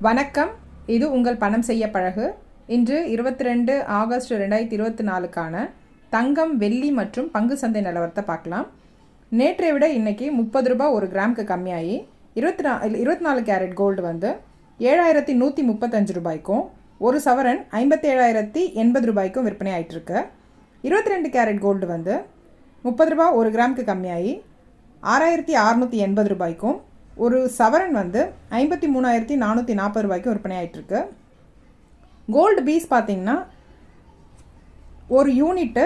வணக்கம். இது உங்கள் பணம் செய்ய பழகு. இன்று 22 ஆகஸ்ட் 2024க்கான தங்கம், வெள்ளி மற்றும் பங்கு சந்தை நிலவரத்தை பார்க்கலாம். நேற்றை விட இன்றைக்கி 30 ரூபாய் ஒரு கிராமுக்கு கம்மியாகி 24 கேரட் கோல்டு வந்து 7135 ரூபாய்க்கும், ஒரு சவரன் 57,080 ரூபாய்க்கும் விற்பனை ஆகிட்டுருக்கு. 22 கேரட் கோல்டு வந்து 30 ரூபாய் ஒரு கிராமுக்கு கம்மியாகி 6680 ரூபாய்க்கும், ஒரு சவரன் வந்து 53,440 ரூபாய்க்கும் விற்பனை ஆகிட்டுருக்கு. கோல்டு பீஸ் பார்த்திங்கன்னா ஒரு யூனிட்டு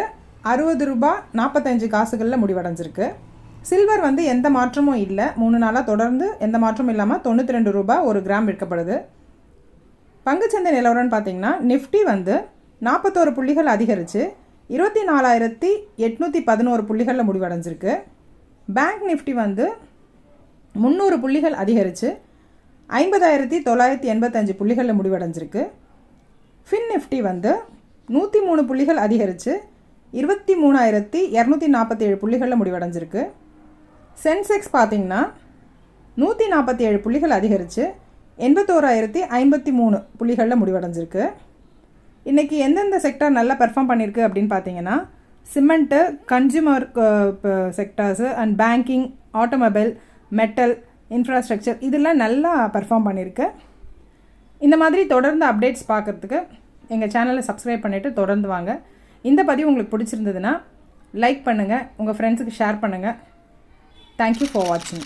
60 ரூபாய் 45 காசுகளில் முடிவடைஞ்சிருக்கு. சில்வர் வந்து எந்த மாற்றமும் இல்லை, 3 நாளாக தொடர்ந்து எந்த மாற்றமும் இல்லாமல் 92 ரூபாய் ஒரு கிராம் விற்கப்படுது. பங்குச்சந்தை நிலவரம்னு பார்த்திங்கன்னா நிஃப்டி வந்து 41 புள்ளிகள் அதிகரித்து 24,811 புள்ளிகளில் முடிவடைஞ்சிருக்கு. பேங்க் நிஃப்டி வந்து 300 புள்ளிகள் அதிகரித்து 50,985 புள்ளிகளில் முடிவடைஞ்சிருக்கு. ஃபின் நிஃப்டி வந்து 103 புள்ளிகள் அதிகரித்து 23,247 புள்ளிகளில் முடிவடைஞ்சிருக்கு. சென்செக்ஸ் பார்த்திங்கன்னா 147 புள்ளிகள் அதிகரித்து 81,053 புள்ளிகளில் முடிவடைஞ்சிருக்கு. இன்றைக்கி எந்தெந்த செக்டார் நல்லா பெர்ஃபார்ம் பண்ணியிருக்கு அப்படின்னு பார்த்தீங்கன்னா cement, consumer sectors and banking, automobile, metal, infrastructure இதெல்லாம் நல்லா பெர்ஃபார்ம் பண்ணியிருக்கு. இந்த மாதிரி தொடர்ந்து அப்டேட்ஸ் பார்க்குறதுக்கு எங்கள் சேனலை சப்ஸ்கிரைப் பண்ணிவிட்டு தொடர்ந்து வாங்க. இந்த பதிவு உங்களுக்கு பிடிச்சிருந்ததுன்னா லைக் பண்ணுங்கள், உங்கள் ஃப்ரெண்ட்ஸுக்கு ஷேர் பண்ணுங்கள். தேங்க்யூ ஃபார் வாட்சிங்.